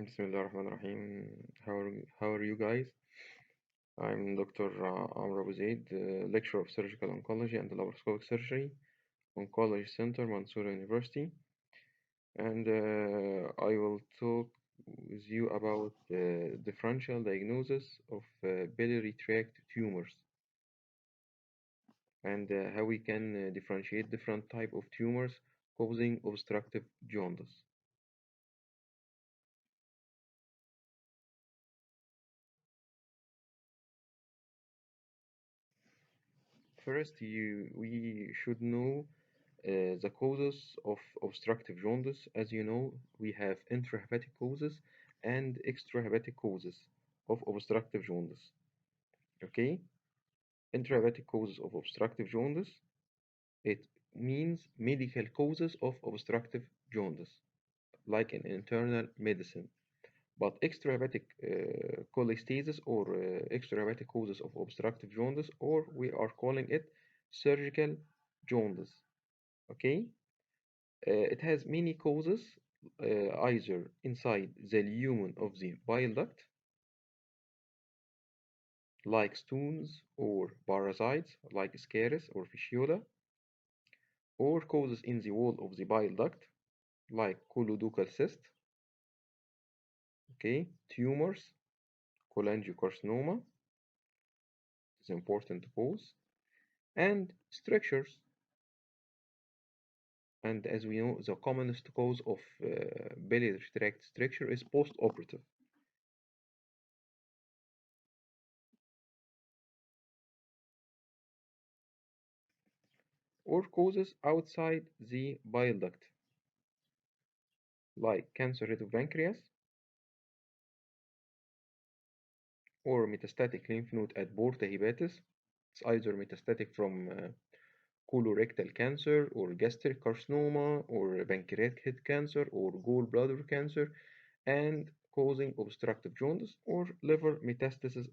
Bismillahirrahmanirrahim. How are you guys? I'm Dr. Abou Zaid, lecturer of surgical oncology and laparoscopic surgery, Oncology Center, Mansoura University, and I will talk with you about differential diagnosis of biliary tract tumors and how we can differentiate different type of tumors causing obstructive jaundice. First, we should know the causes of obstructive jaundice. As you know, we have intrahepatic causes and extrahepatic causes of obstructive jaundice. Okay? Intrahepatic causes of obstructive jaundice, it means medical causes of obstructive jaundice, like in internal medicine. But extrahepatic cholestasis or extrahepatic causes of obstructive jaundice, or we are calling it surgical jaundice. Okay? It has many causes, either inside the lumen of the bile duct, like stones or parasites, like scaris or fistula, or causes in the wall of the bile duct, like coloducal cyst, okay, tumors, cholangiocarcinoma is important cause, and strictures. And as we know, the commonest cause of biliary tract stricture is post-operative. Or causes outside the bile duct, like cancer rate of pancreas or metastatic lymph node at porta hepatis. It's either metastatic from colorectal cancer or gastric carcinoma or pancreatic cancer or gallbladder cancer and causing obstructive jaundice or liver metastasis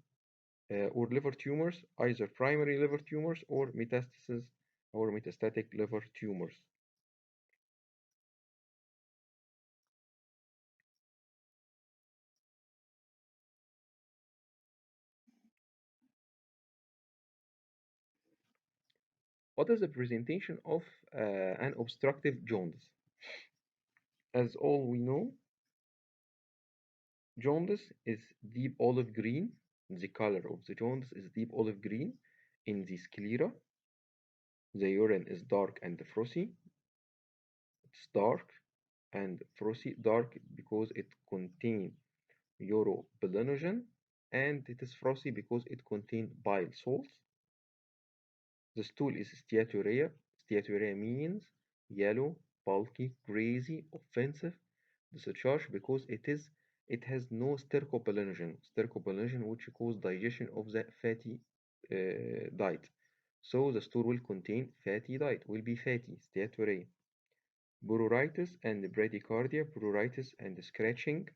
or liver tumors, either primary liver tumors or metastasis or metastatic liver tumors. What is the presentation of an obstructive jaundice? As all we know, jaundice is deep olive green. The color of the jaundice is deep olive green in the sclera. The urine is dark and frothy. It's dark and frothy, dark because it contains urobilinogen, and it is frothy because it contains bile salts. The stool is steatorrhea. Steatorrhea means yellow, bulky, greasy, offensive discharge because it has no stercobilinogen which causes digestion of the fatty diet. So the stool will contain fatty diet, will be fatty, steatorrhea. Pruritus and bradycardia, pruritus and scratching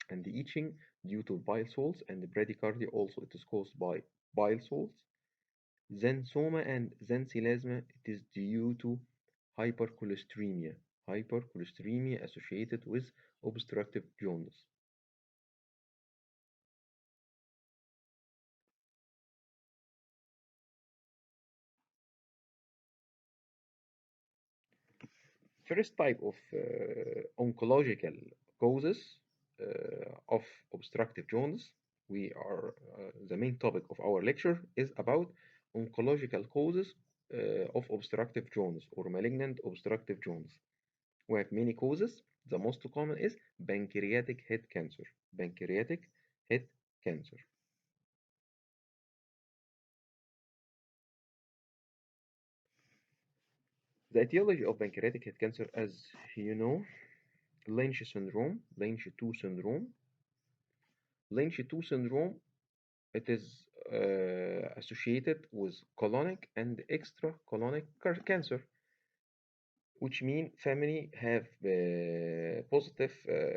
and itching due to bile salts, and bradycardia also it is caused by bile salts. Xanthoma and xanthelasma, it is due to hypercholesteremia. Hypercholesteremia associated with obstructive jaundice. First type of oncological causes of obstructive jaundice. We are the main topic of our lecture is about oncological causes of obstructive jaundice or malignant obstructive jaundice. We have many causes. The most common is pancreatic head cancer. Pancreatic head cancer. The etiology of pancreatic head cancer, as you know, Lynch syndrome, Lynch 2 syndrome. Lynch 2 syndrome, it is associated with colonic and extracolonic cancer, which mean family have positive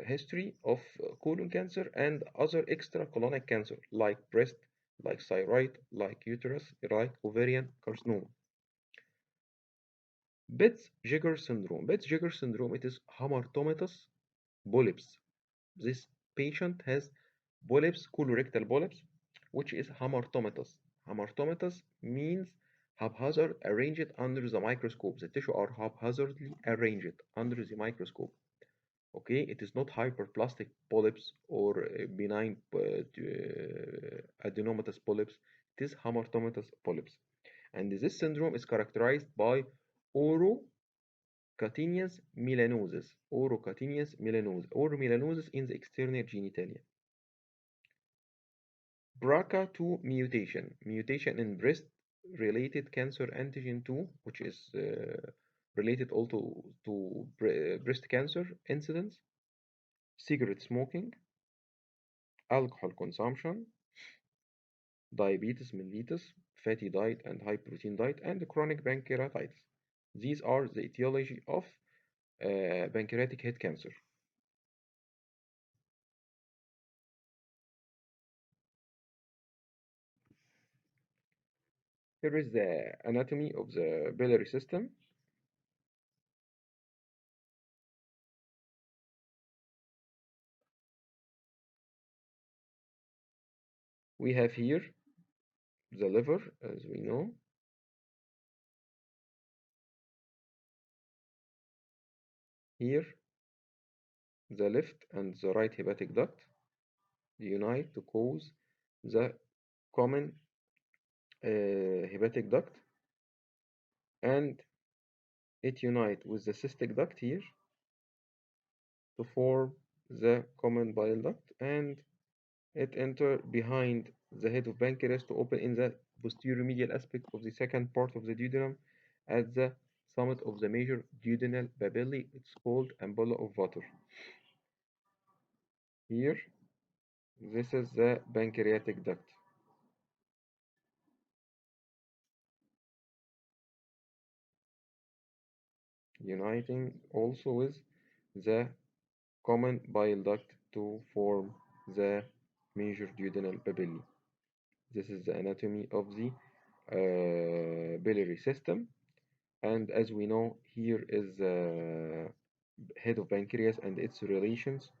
history of colon cancer and other extracolonic cancer like breast, like thyroid, like uterus, like ovarian carcinoma. Betz-Jeger syndrome. Betz-Jeger syndrome, it is hamartomatous polyps. This patient has polyps, colorectal polyps, which is hamartomatous. Hamartomatous means haphazard arranged under the microscope. The tissue are haphazardly arranged under the microscope. Okay, it is not hyperplastic polyps or benign adenomatous polyps. It is hamartomatous polyps. And this syndrome is characterized by orocatinous melanosis, or melanosis in the external genitalia. BRCA2 mutation, mutation in breast-related cancer antigen 2, which is related also to breast cancer incidence, cigarette smoking, alcohol consumption, diabetes mellitus, fatty diet and high protein diet, and chronic pancreatitis. These are the etiology of pancreatic head cancer. Here is the anatomy of the biliary system. We have here the liver, as we know. Here, the left and the right hepatic duct unite to cause the common hepatic duct, and it unite with the cystic duct here to form the common bile duct, and it enter behind the head of pancreas to open in the posterior medial aspect of the second part of the duodenum at the summit of the major duodenal papillae. It's called ampulla of water. Here, this is the pancreatic duct, uniting also with the common bile duct to form the major duodenal papillae. This is the anatomy of the biliary system. And as we know, here is the head of pancreas and its relations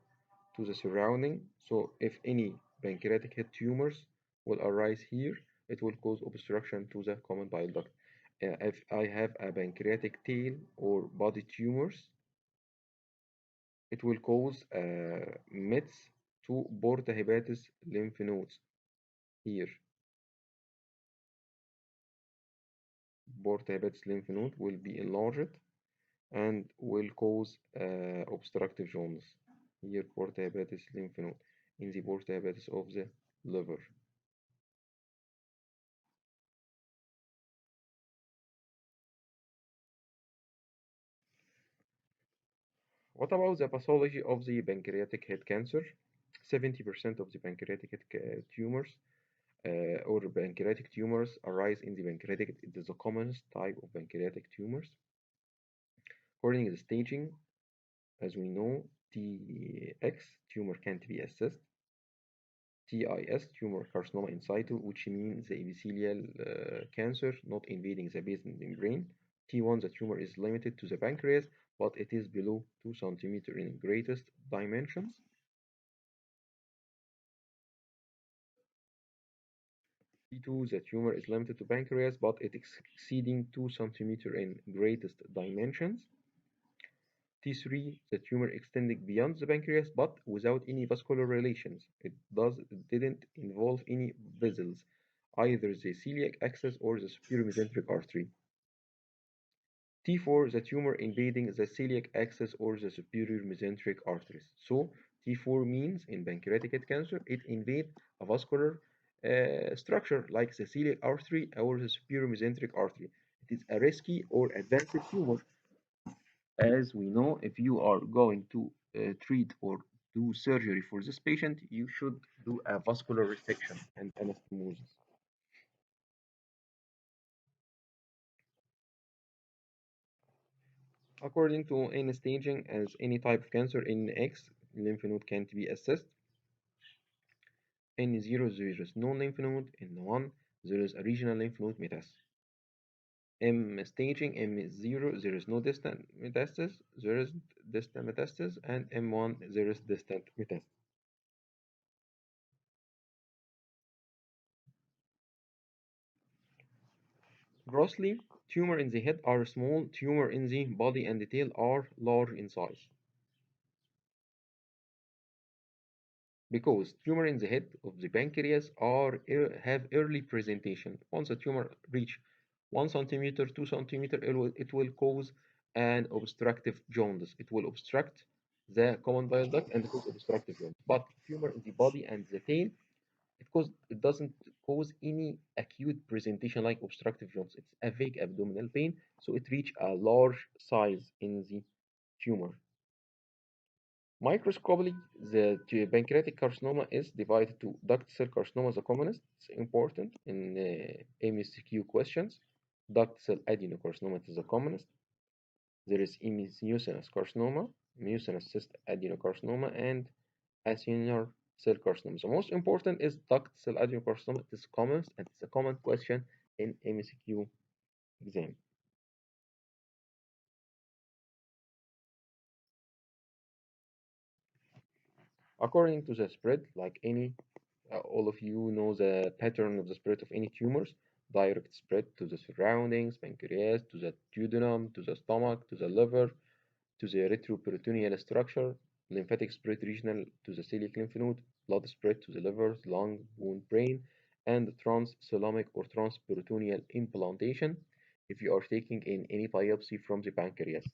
to the surrounding. So if any pancreatic head tumors will arise here, it will cause obstruction to the common bile duct. If I have a pancreatic tail or body tumors, it will cause mets to porta hepatis lymph nodes. Here, porta hepatis lymph node will be enlarged and will cause obstructive jaundice. Here, porta hepatis lymph node in the porta hepatis of the liver. What about the pathology of the pancreatic head cancer? 70% of the pancreatic head tumors or pancreatic tumors arise in the pancreatic. It is the commonest type of pancreatic tumors. According to the staging, as we know, TX tumor can't be assessed. TIS tumor carcinoma in situ, which means the epithelial cancer not invading the basement membrane. T1, the tumor is limited to the pancreas, but it is below 2 cm in greatest dimensions. T2, the tumor is limited to pancreas, but it is exceeding 2 cm in greatest dimensions. T3, the tumor extending beyond the pancreas, but without any vascular relations. It didn't involve any vessels, either the celiac axis or the superior mesenteric artery. T4, the tumor invading the celiac axis or the superior mesenteric arteries. So T4 means in pancreatic cancer, it invades a vascular structure like the celiac artery or the superior mesenteric artery. It is a risky or advanced tumor. As we know, if you are going to treat or do surgery for this patient, you should do a vascular resection and anastomosis. According to any staging, as any type of cancer in X, lymph node can't be assessed. In 0, there is no lymph node. In 1, there is a regional lymph node metastasis. M staging, M0, there is no distant metastasis, there is distant metastasis, and M1, there is distant metastasis. Grossly, tumor in the head are small, tumor in the body and the tail are large in size. Because tumor in the head of the pancreas have early presentation. Once a tumor reach 1 centimeter, 2 centimeter, it will cause an obstructive jaundice. It will obstruct the common bile duct and cause obstructive jaundice. But tumor in the body and the tail, it doesn't cause any acute presentation like obstructive jaundice. It's a vague abdominal pain, so it reach a large size in the tumor. Microscopically, the pancreatic carcinoma is divided to duct cell carcinoma, the commonest. It's important in MCQ questions. Duct cell adenocarcinoma is the commonest. There is mucinous carcinoma, mucinous cyst adenocarcinoma, and acinar cell carcinoma. The most important is duct cell adenocarcinoma. It is commonest and it's a common question in MCQ exam. According to the spread, like any all of you know the pattern of the spread of any tumors: direct spread to the surroundings, pancreas, to the duodenum, to the stomach, to the liver, to the retroperitoneal structure, lymphatic spread regional to the celiac lymph node, blood spread to the liver, lung, wound, brain, and transcoelomic or transperitoneal implantation if you are taking in any biopsy from the pancreas.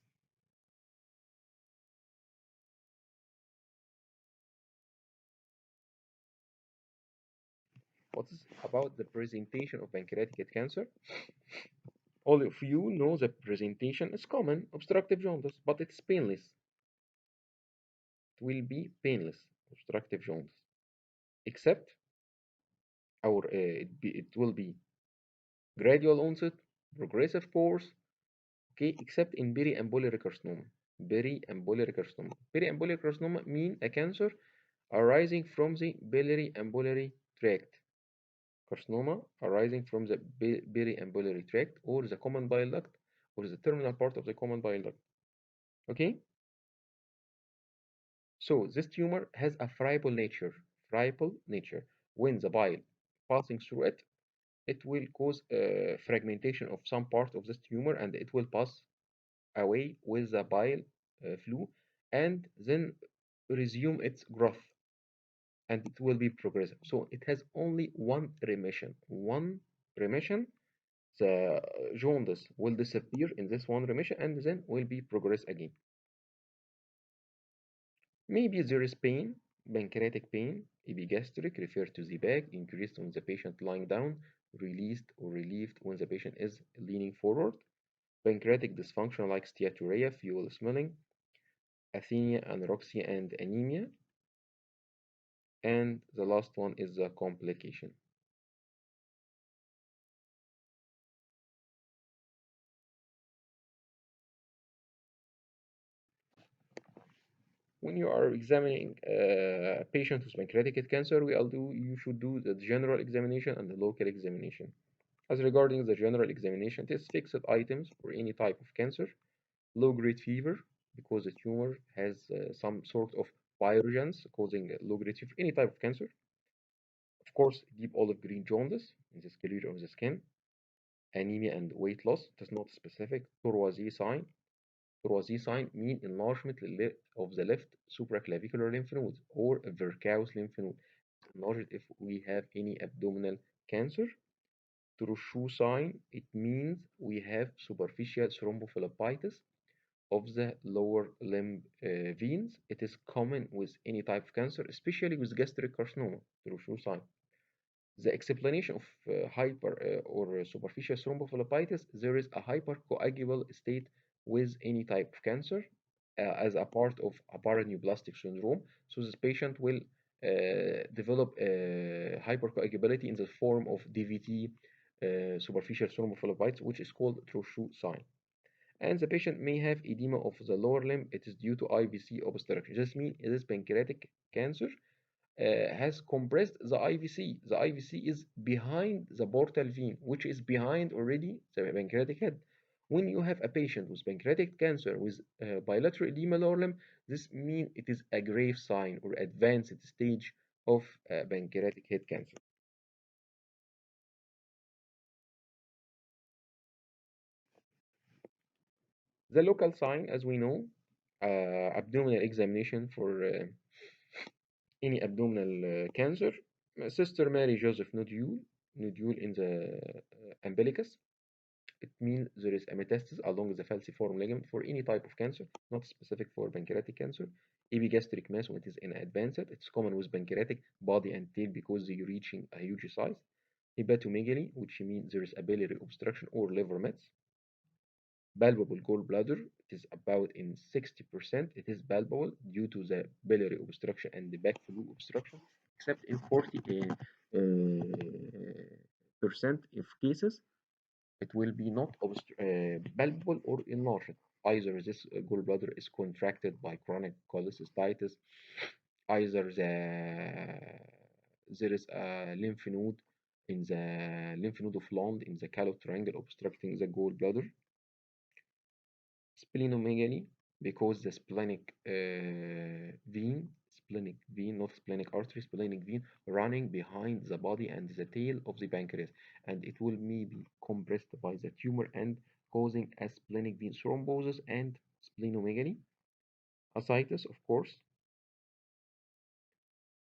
What is about the presentation of pancreatic cancer? All of you know the presentation is common, obstructive jaundice, but it's painless. It will be painless, obstructive jaundice, except it will be gradual onset, progressive course, okay, except in periambulary carcinoma. Periambulary carcinoma. Periambulary carcinoma mean a cancer arising from the biliary ambulary tract. Carcinoma arising from the periambulary tract or the common bile duct or the terminal part of the common bile duct. Okay? So this tumor has a friable nature. Friable nature. When the bile passing through it, it will cause fragmentation of some part of this tumor and it will pass away with the bile flu and then resume its growth and it will be progressive. So it has only one remission. One remission, the jaundice will disappear in this one remission and then will be progress again. Maybe there is pain, pancreatic pain, epigastric, referred to the back, increased when the patient lying down, released or relieved when the patient is leaning forward, pancreatic dysfunction like steatorrhea, fuel smelling, asthenia, anorexia, and anemia, and the last one is the complication. When you are examining a patient with pancreatic cancer, you should do the general examination and the local examination. As regarding the general examination, test fixed items for any type of cancer, low-grade fever, because the tumor has some sort of virugens causing low-grade fever, any type of cancer. Of course, deep olive green jaundice in the sclera of the skin, anemia and weight loss. It is not specific. Tourwoisier sign. Tourwoisier sign mean enlargement of the left supraclavicular lymph node or Virchow's lymph node. Enlarged if we have any abdominal cancer. Trochu sign, it means we have superficial thrombophlebitis of the lower limb veins. It is common with any type of cancer, especially with gastric carcinoma. Trochu sign. The explanation of hyper or superficial thrombophlebitis, there is a hypercoagulable state with any type of cancer as a part of a paraneoplastic syndrome. So this patient will develop hypercoagulability in the form of DVT, superficial thrombophlebitis, which is called Trochu sign. And the patient may have edema of the lower limb. It is due to IVC obstruction. This means it is pancreatic cancer has compressed the IVC. The IVC is behind the portal vein, which is behind already the pancreatic head. When you have a patient with pancreatic cancer with bilateral edema lower limb, this means it is a grave sign or advanced stage of pancreatic head cancer. The local sign, as we know, abdominal examination for any abdominal cancer. Sister Mary Joseph nodule in the umbilicus. It means there is a metastasis along the falciform ligament for any type of cancer, not specific for pancreatic cancer. Epigastric mass when it is in advanced, it's common with pancreatic body and tail because they are reaching a huge size. Hepatomegaly, which means there is a biliary obstruction or liver mets. Palpable gallbladder, it is about in 60%, it is palpable due to the biliary obstruction and the backflow obstruction, except in 40 percent of cases it will be not palpable or enlarged. Either this gallbladder is contracted by chronic cholecystitis, either there is a lymph node in the lymph node of Lund in the callow triangle obstructing the gallbladder. Splenomegaly, because the splenic vein, not splenic artery, splenic vein running behind the body and the tail of the pancreas, and it will maybe compressed by the tumor and causing a splenic vein thrombosis and splenomegaly. Ascites, of course,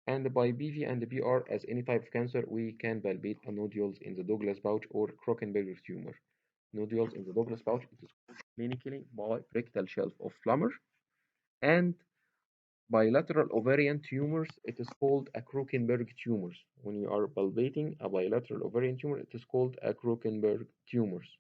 and by BV and BR, as any type of cancer, we can palpate nodules in the Douglas pouch or Krockenberger tumor. Nodules in the Douglas pouch, it is clinically by rectal shelf of Plummer, and bilateral ovarian tumors, it is called a Krockenberg tumors. When you are palpating a bilateral ovarian tumor, it is called a Krockenberg tumors.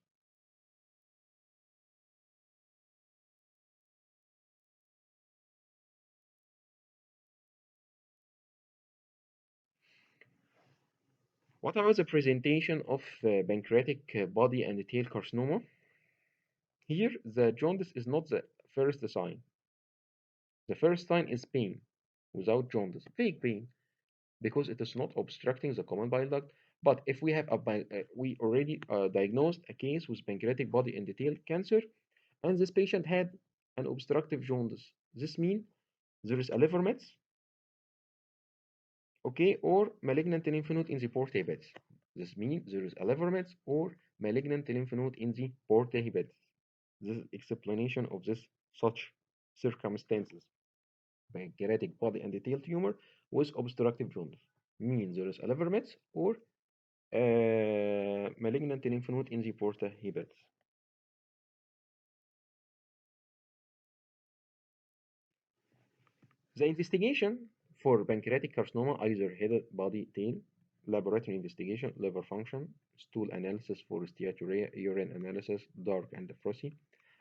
What about the presentation of pancreatic body and tail carcinoma? Here, the jaundice is not the first sign. The first sign is pain without jaundice, vague pain, because it is not obstructing the common bile duct. But if we have we already diagnosed a case with pancreatic body and tail cancer, and this patient had an obstructive jaundice. This means there is a liver mets, okay, or malignant lymph node in the porta hepatis. This means there is a liver mets or malignant lymph node in the porta hepatis. This is explanation of this such circumstances. Pancreatic body and tail tumor with obstructive jaundice means there is a liver mets or malignant lymph node in the porta hepatis. The investigation for pancreatic carcinoma, either head, body, tail, laboratory investigation, liver function, stool analysis for steatorrhea, urine analysis, dark and frothy,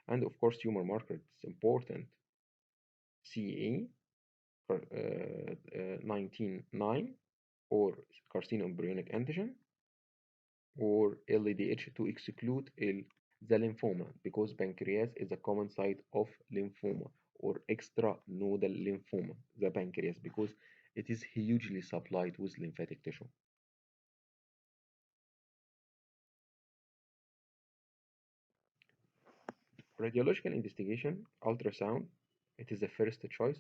and of course tumor marker. It's important. CA 19-9 or carcinoembryonic antigen or LDH to exclude the lymphoma, because pancreas is a common site of lymphoma or extranodal lymphoma, the pancreas, because it is hugely supplied with lymphatic tissue. Radiological investigation, ultrasound, it is the first choice.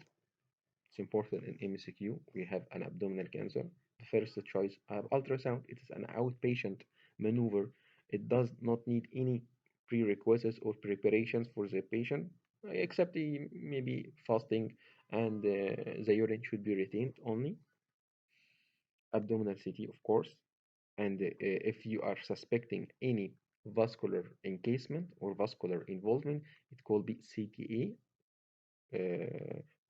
It's important in MCQ. We have an abdominal cancer. The first choice, ultrasound. It is an outpatient maneuver. It does not need any prerequisites or preparations for the patient, except maybe fasting and the urine should be retained only. Abdominal CT, of course. And if you are suspecting any vascular encasement or vascular involvement, it could be CTA,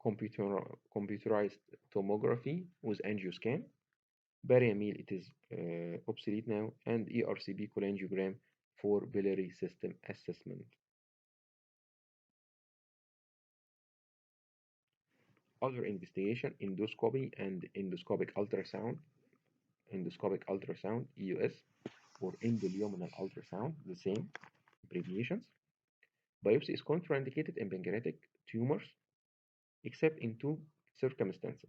computerized tomography with angioscan. Bariamil, it is obsolete now, and ERCP cholangiogram for biliary system assessment. Other investigation, endoscopy and endoscopic ultrasound, EUS, or endoluminal ultrasound, the same abbreviations. Biopsy is contraindicated in pancreatic tumors, except in two circumstances.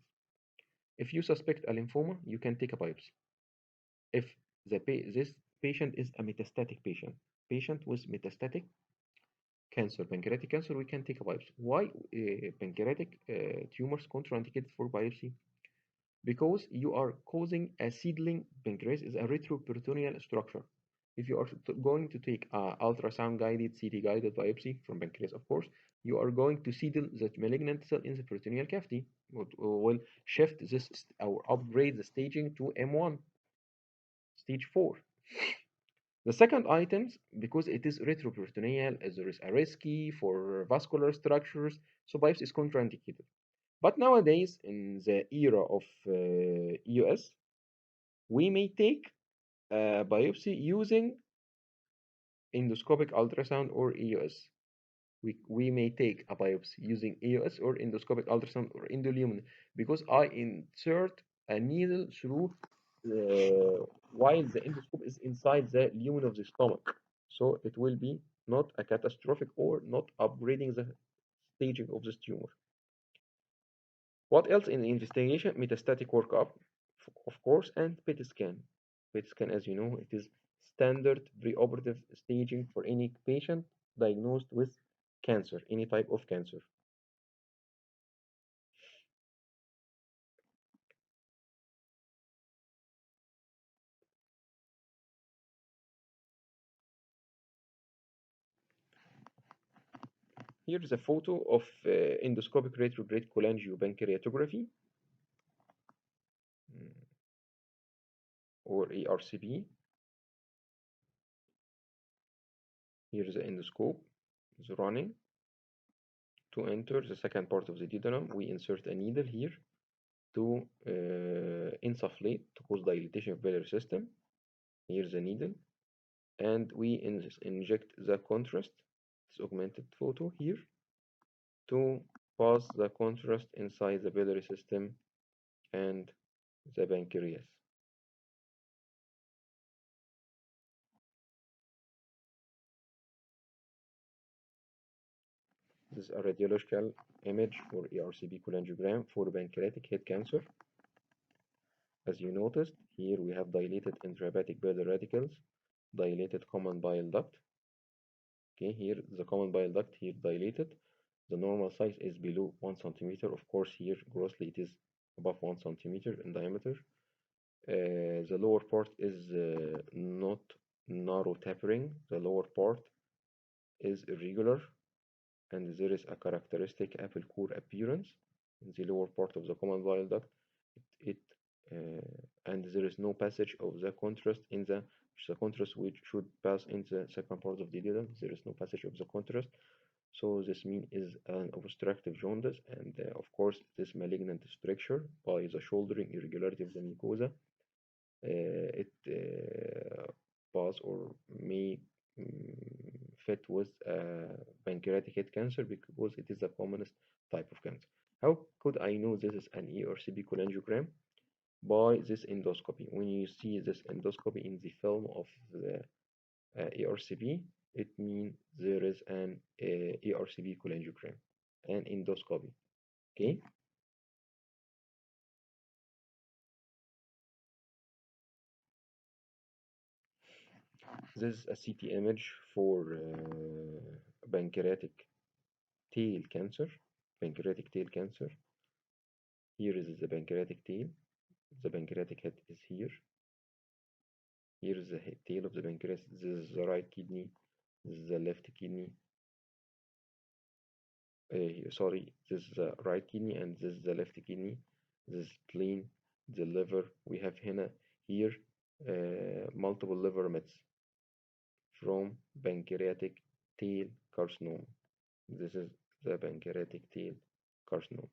If you suspect a lymphoma, you can take a biopsy. If this patient is a metastatic patient with metastatic cancer, pancreatic cancer, we can take a biopsy. Why pancreatic tumors contraindicated for biopsy? Because you are causing a seedling. Pancreas is a retroperitoneal structure. If you are going to take a ultrasound guided, CT guided biopsy from pancreas, of course, you are going to seedle the malignant cell in the peritoneal cavity, what will shift this or upgrade the staging to M1, stage 4. The second item, because it is retroperitoneal, there is a risky for vascular structures, so biopsy is contraindicated. But nowadays, in the era of EUS, we may take a biopsy using endoscopic ultrasound or EUS. We may take a biopsy using EUS or endoscopic ultrasound or endoluminal, because I insert a needle through while the endoscope is inside the lumen of the stomach. So it will be not a catastrophic or not upgrading the staging of this tumor. What else in the investigation? Metastatic workup, of course, and PET scan. PET scan, as you know, it is standard preoperative staging for any patient diagnosed with cancer, any type of cancer. Here is a photo of endoscopic retrograde cholangiopancreatography, or ERCP. Here is the endoscope. It's running. To enter the second part of the duodenum, we insert a needle here to insufflate, to cause dilatation of biliary system. Here's the needle, and we inject the contrast. It's augmented photo here to pass the contrast inside the biliary system and the pancreas. This is a radiological image for ERCP cholangiogram for pancreatic head cancer. As you noticed, here we have dilated intrahepatic biliary radicals, dilated common bile duct. Okay, here the common bile duct here dilated. The normal size is below 1 centimeter. Of course, here grossly it is above 1 centimeter in diameter. The lower part is not narrow tapering. The lower part is irregular, and there is a characteristic apple core appearance in the lower part of the common bile duct. It and there is no passage of the contrast in the contrast which should pass in the second part of the duodenum. There is no passage of the contrast, so this mean is an obstructive jaundice, and of course this malignant structure by the shouldering irregularity of the mucosa. It pass or may fit with pancreatic head cancer because it is the commonest type of cancer. How could I know this is an ERCP cholangiogram? By this endoscopy. When you see this endoscopy in the film of the ERCP, it means there is an ERCP cholangiogram, an endoscopy. Okay. This is a CT image for pancreatic tail cancer. Pancreatic tail cancer. Here is the pancreatic tail. The pancreatic head is here. Here is the tail of the pancreas. This is the right kidney. This is the left kidney. Sorry, this is the right kidney and this is the left kidney. This is spleen, the liver. We have here multiple liver mets from pancreatic tail carcinoma. This is the pancreatic tail carcinoma.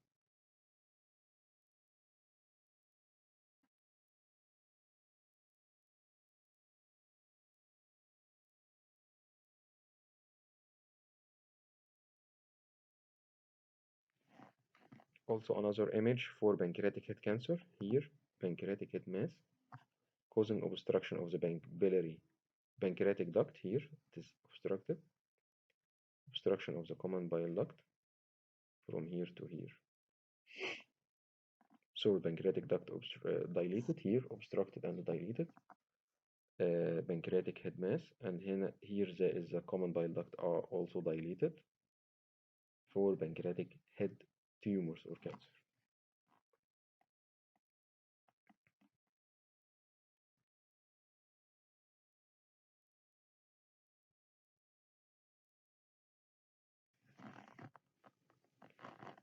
Also another image for pancreatic head cancer. Here, pancreatic head mass causing obstruction of the biliary pancreatic duct. Here it is obstructed. Obstruction of the common bile duct from here to here. So pancreatic duct dilated here, obstructed and dilated. Pancreatic head mass, and here there is a common bile duct are also dilated for pancreatic head tumors or cancer.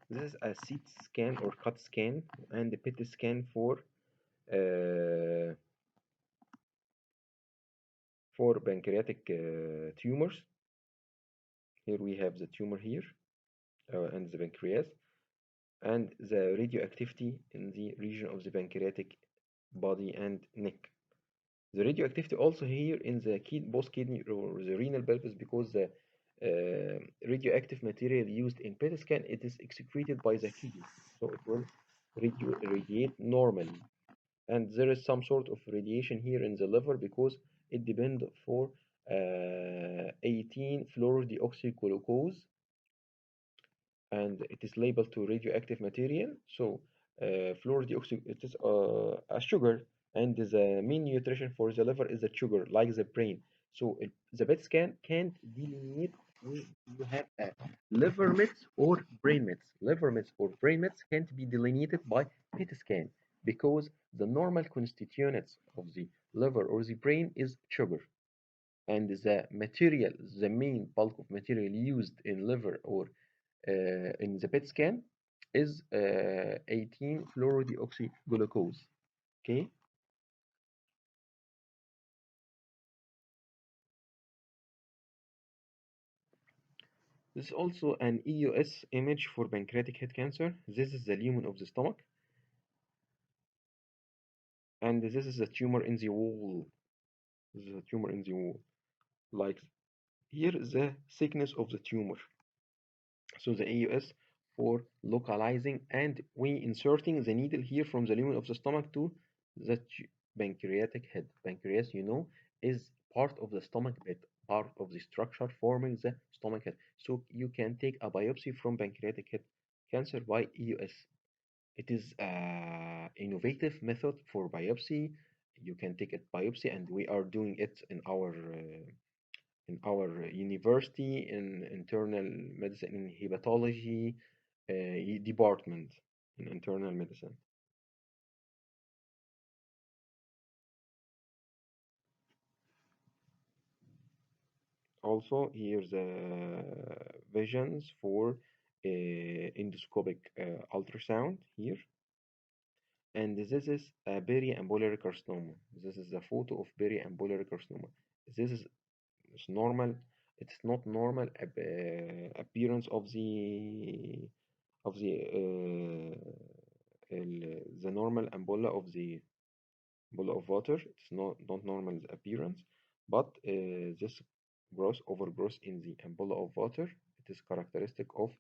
This is a CT scan or CAT scan and a PET scan uh, for pancreatic tumors. Here we have the tumor here and the pancreas and the radioactivity in the region of the pancreatic body and neck. The radioactivity also here in the both kidney or the renal pelvis because the radioactive material used in PET scan it is excreted by the kidney, so it will radiate normally. And there is some sort of radiation here in the liver because it depends for 18 fluorodeoxyglucose and it is labeled to radioactive material. So fluorodeoxy it is a sugar, and the main nutrition for the liver is the sugar, like the brain. So the PET scan can't delineate when you have a liver mets or brain mets. Liver mets or brain mets can't be delineated by PET scan because the normal constituents of the liver or the brain is sugar, and the material, the main bulk of material used in liver or in the PET scan is 18 fluorodeoxyglucose. Okay, this is also an EUS image for pancreatic head cancer. This is the lumen of the stomach, and this is a tumor in the wall. This is a tumor in the wall. Like here is the thickness of the tumor. So the AUS for localizing, and we inserting the needle here from the lumen of the stomach to the pancreatic head. Pancreas, is part of the stomach bed, part of the structure forming the stomach head. So you can take a biopsy from pancreatic head cancer by EUS. It is an innovative method for biopsy. You can take a biopsy, and we are doing it in our university in internal medicine in hepatology department in internal medicine. Also, here's visions for endoscopic ultrasound here, and this is a periambulary carcinoma. This is a photo of periambulary carcinoma. This is it's normal. It's not normal appearance of the normal ampulla of the ampulla of water. It's not normal appearance, but this growth overgrowth in the ampulla of water. It is characteristic of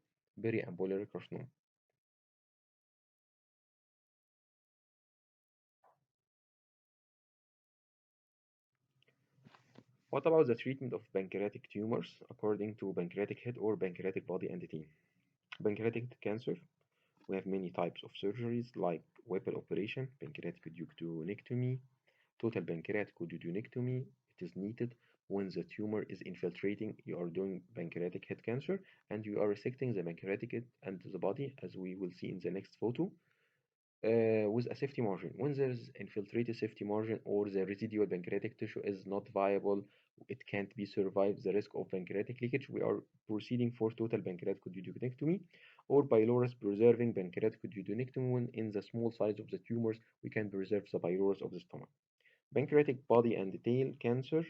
periambulary carcinoma. What about the treatment of pancreatic tumors according to pancreatic head or pancreatic body and team? Pancreatic cancer, we have many types of surgeries like Whipple operation, pancreatic duodenectomy, total pancreatic duodenectomy. It is needed when the tumor is infiltrating. You are doing pancreatic head cancer and you are resecting the pancreatic head and the body, as we will see in the next photo, with a safety margin. When there is infiltrated safety margin or the residual pancreatic tissue is not viable, it can't be survived the risk of pancreatic leakage, we are proceeding for total pancreatic duodenectomy or pylorus preserving pancreatic duodenectomy. When in the small size of the tumors, we can preserve the pylorus of the stomach. Pancreatic body and tail cancer,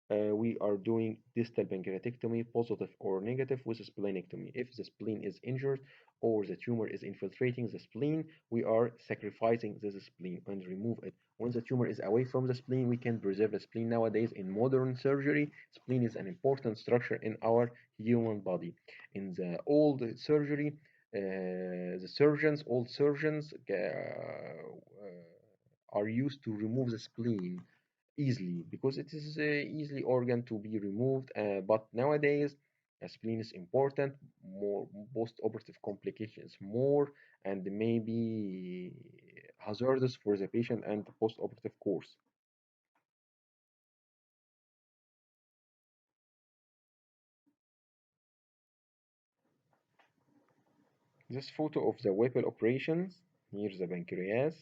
we are doing distal pancreatectomy, positive or negative, with a splenectomy. If the spleen is injured or the tumor is infiltrating the spleen, we are sacrificing this spleen and remove it. When the tumor is away from the spleen, we can preserve the spleen. Nowadays, in modern surgery, spleen is an important structure in our human body. In the old surgery, old surgeons are used to remove the spleen easily because it is easily organ to be removed. But nowadays, a spleen is important, more post-operative complications more, and maybe hazardous for the patient and the post-operative course. This photo of the Whipple operations, here's the pancreas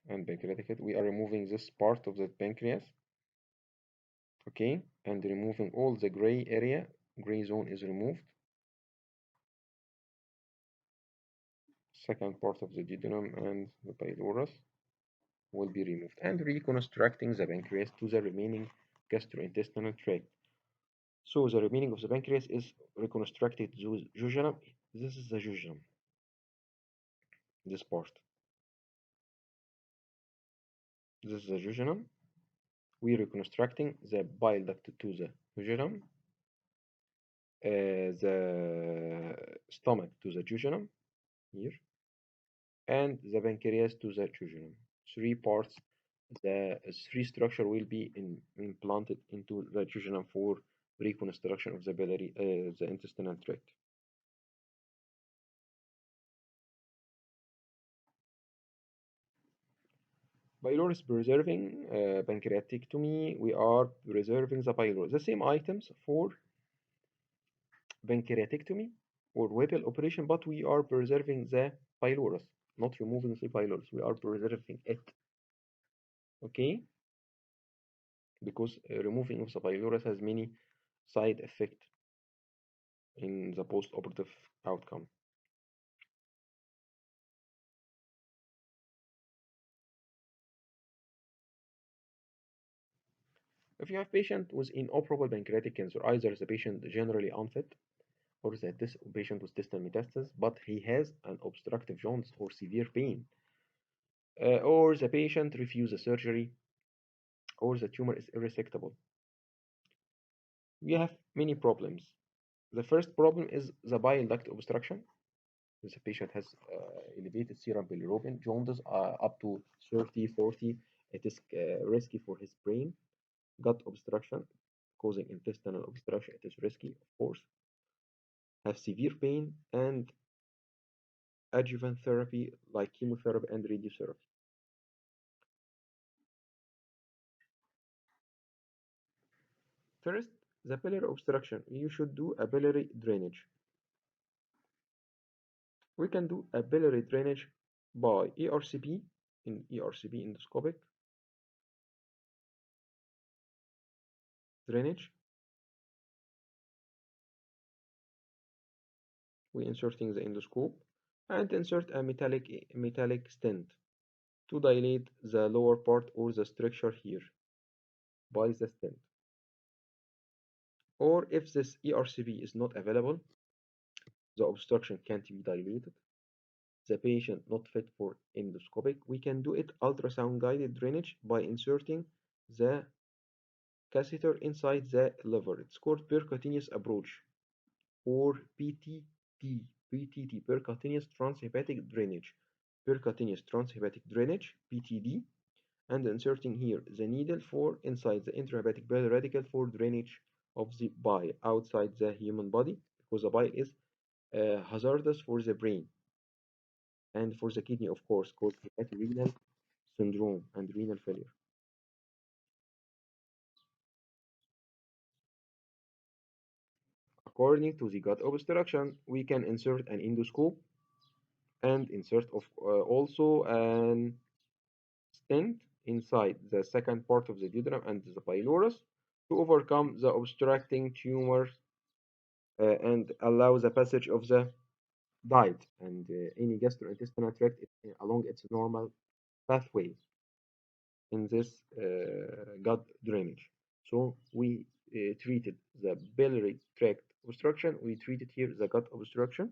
and pancreatic head. We are removing this part of the pancreas, okay, and removing all the gray area. Gray zone is removed. Second part of the duodenum and the pylorus will be removed, and reconstructing the pancreas to the remaining gastrointestinal tract. So the remaining of the pancreas is reconstructed to jejunum. This is the jejunum, this part. This is the jejunum. We are reconstructing the bile duct to the jejunum, the stomach to the jejunum here, and the pancreas to the jejunum. Three parts. The three structure will be implanted into the jejunum for reconstruction of the biliary, the intestinal tract. Pylorus preserving pancreatectomy, we are preserving the pylorus. The same items for pancreatectomy or Whipple operation, but we are preserving the pylorus, not removing the pylorus. We are preserving it, okay? Because removing of the pylorus has many side effects in the post-operative outcome. If you have patient with inoperable pancreatic cancer, either the patient generally unfit or that this patient with distal metastasis, but he has an obstructive jaundice or severe pain, or the patient refuses surgery, or the tumor is irresectable. We have many problems. The first problem is the bile duct obstruction. The patient has elevated serum bilirubin, jaundice up to 30, 40. It is risky for his brain. Gut obstruction causing intestinal obstruction. It is risky, of course. Have severe pain and adjuvant therapy like chemotherapy and radiotherapy. First, the biliary obstruction. You should do a biliary drainage. We can do a biliary drainage by ERCP in ERCP endoscopic drainage. We inserting the endoscope and insert a metallic stent to dilate the lower part or the structure here by the stent. Or if this ERCP is not available, the obstruction can't be dilated, the patient not fit for endoscopic, we can do it ultrasound guided drainage by inserting the catheter inside the liver. It's called percutaneous approach or PTT, percutaneous transhepatic drainage. Percutaneous transhepatic drainage, PTD, and inserting here the needle for inside the intrahepatic bile radical for drainage of the bile outside the human body, because the bile is hazardous for the brain and for the kidney, of course, called hepatorenal syndrome and renal failure. According to the gut obstruction, we can insert an endoscope and insert also an stent inside the second part of the duodenum and the pylorus to overcome the obstructing tumors and allow the passage of the diet and any gastrointestinal tract along its normal pathway in this gut drainage. So we treated the biliary tract obstruction, we treated here the gut obstruction.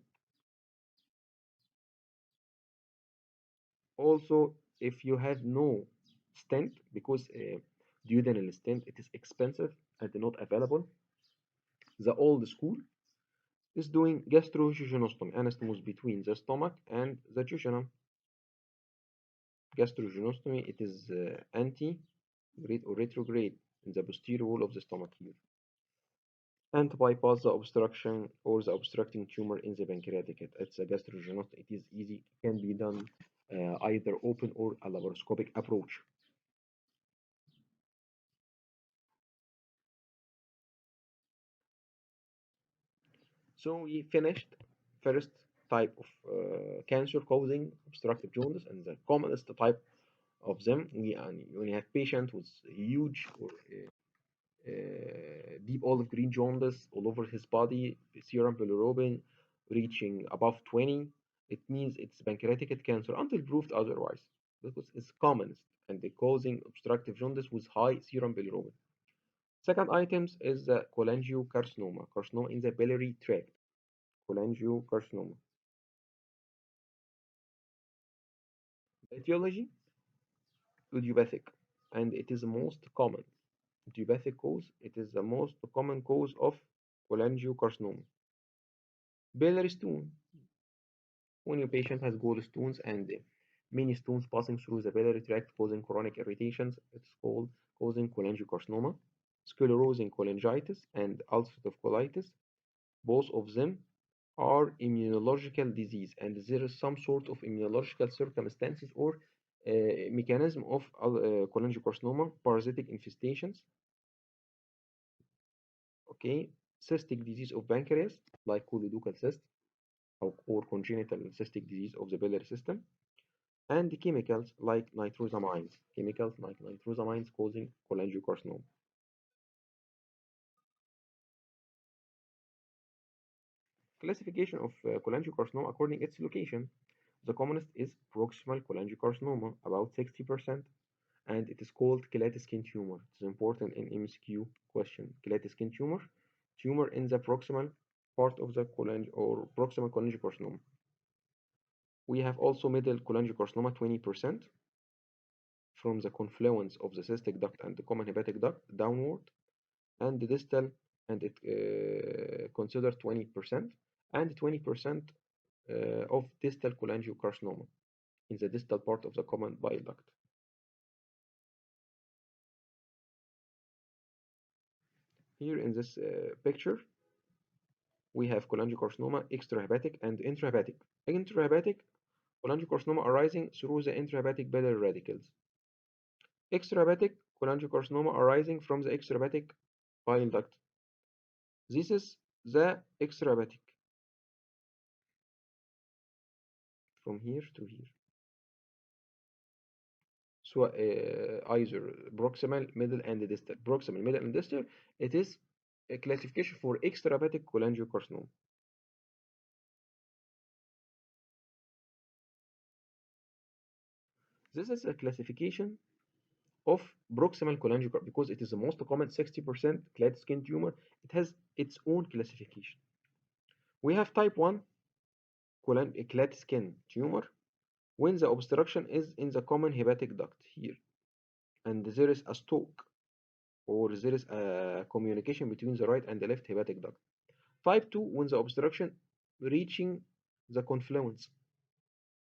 Also, if you have no stent, because duodenal stent, it is expensive and not available, the old school is doing gastrojejunostomy, anastomosis between the stomach and the jejunum. Gastrojejunostomy, it is anti-grade or retrograde in the posterior wall of the stomach here. and to bypass the obstruction or the obstructing tumor in the pancreatic. It's a gastrogenot. It is easy. It can be done either open or a laparoscopic approach. So we finished first type of cancer causing obstructive jaundice, and the commonest type of them, when you have patient with huge or deep olive green jaundice all over his body, serum bilirubin reaching above 20, it means it's pancreatic cancer until proved otherwise, because it's commonest and the causing obstructive jaundice with high serum bilirubin. Second items is the cholangiocarcinoma, carcinoma in the biliary tract, cholangiocarcinoma. Etiology, idiopathic, and it is the most common. Idiopathic cause, it is the most common cause of cholangiocarcinoma. Biliary stone, when your patient has gallstones and many stones passing through the biliary tract causing chronic irritations, it's called causing cholangiocarcinoma. Sclerosing cholangitis and ulcerative colitis, both of them are immunological disease, and there is some sort of immunological circumstances or mechanism of cholangiocarcinoma, parasitic infestations, okay, cystic disease of pancreas like coloducal cyst or congenital cystic disease of the biliary system, and chemicals like nitrosamines causing cholangiocarcinoma. Classification of cholangiocarcinoma according its location. The commonest is proximal cholangiocarcinoma, about 60%, and it is called clade skin tumor. It's important in MCQ question. Clade skin tumor, tumor in the proximal part of the proximal cholangiocarcinoma. We have also middle cholangiocarcinoma, 20%, from the confluence of the cystic duct and the common hepatic duct downward, and the distal, and it considered 20%, and 20% of distal cholangiocarcinoma in the distal part of the common bile duct. Here in this picture, we have cholangiocarcinoma extrahepatic and intrahepatic. Intrahepatic cholangiocarcinoma arising through the intrahepatic biliary radicals. Extrahepatic cholangiocarcinoma arising from the extrahepatic bile duct. This is the extrahepatic from here to here. So either proximal, middle, and distal. Proximal, middle, and distal. It is a classification for extrahepatic cholangiocarcinoma. This is a classification of proximal cholangiocarcinoma because it is the most common 60% clade skin tumor. It has its own classification. We have type 1 clade skin tumor when the obstruction is in the common hepatic duct here, and there is a stalk or there is a communication between the right and the left hepatic duct. Type 2 when the obstruction reaching the confluence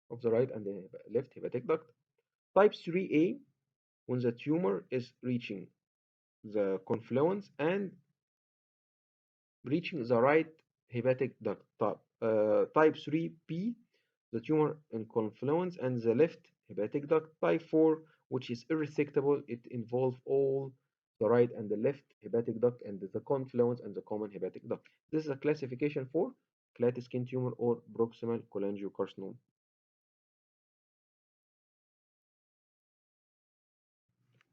of the right and the left hepatic duct. Type 3A when the tumor is reaching the confluence and reaching the right hepatic duct. Type 3B, the tumor in confluence and the left hepatic duct. Type 4, which is irresectable, it involves all the right and the left hepatic duct and the confluence and the common hepatic duct. This is a classification for clade skin tumor or proximal cholangiocarcinoma.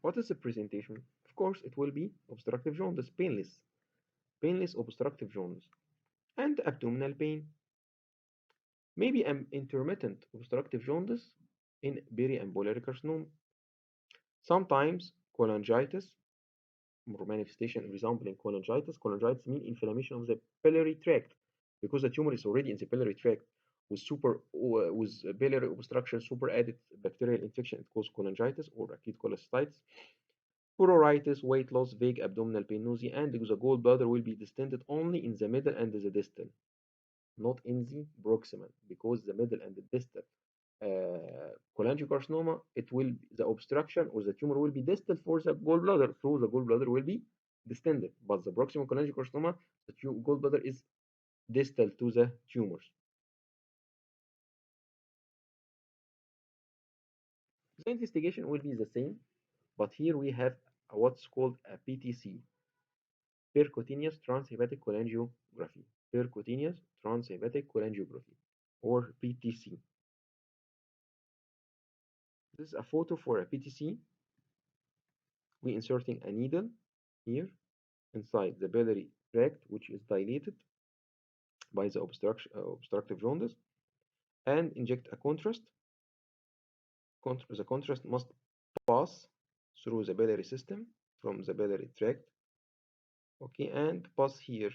What is the presentation? Of course, it will be obstructive jaundice, painless obstructive jaundice, and abdominal pain. Maybe an intermittent obstructive jaundice in periambulary carcinoma. Sometimes cholangitis, or manifestation resembling cholangitis. Cholangitis means inflammation of the biliary tract because the tumor is already in the biliary tract with biliary obstruction, super added bacterial infection. It causes cholangitis or acute cholecystitis. Pruritus, weight loss, vague abdominal pain, nausea, and the gallbladder will be distended only in the middle and the distal, not in the proximal, because the middle and the distal cholangiocarcinoma, the obstruction or the tumor will be distal for the gallbladder, so the gallbladder will be distended, but the proximal cholangiocarcinoma, the gallbladder is distal to the tumors. The investigation will be the same, but here we have what's called a PTC, percutaneous transhepatic cholangiography, percutaneous transhepatic cholangiography, or PTC. This is a photo for a PTC. We inserting a needle here inside the biliary tract, which is dilated by the obstructive jaundice, and inject a contrast. The contrast must pass through the biliary system from the biliary tract, okay, and pass here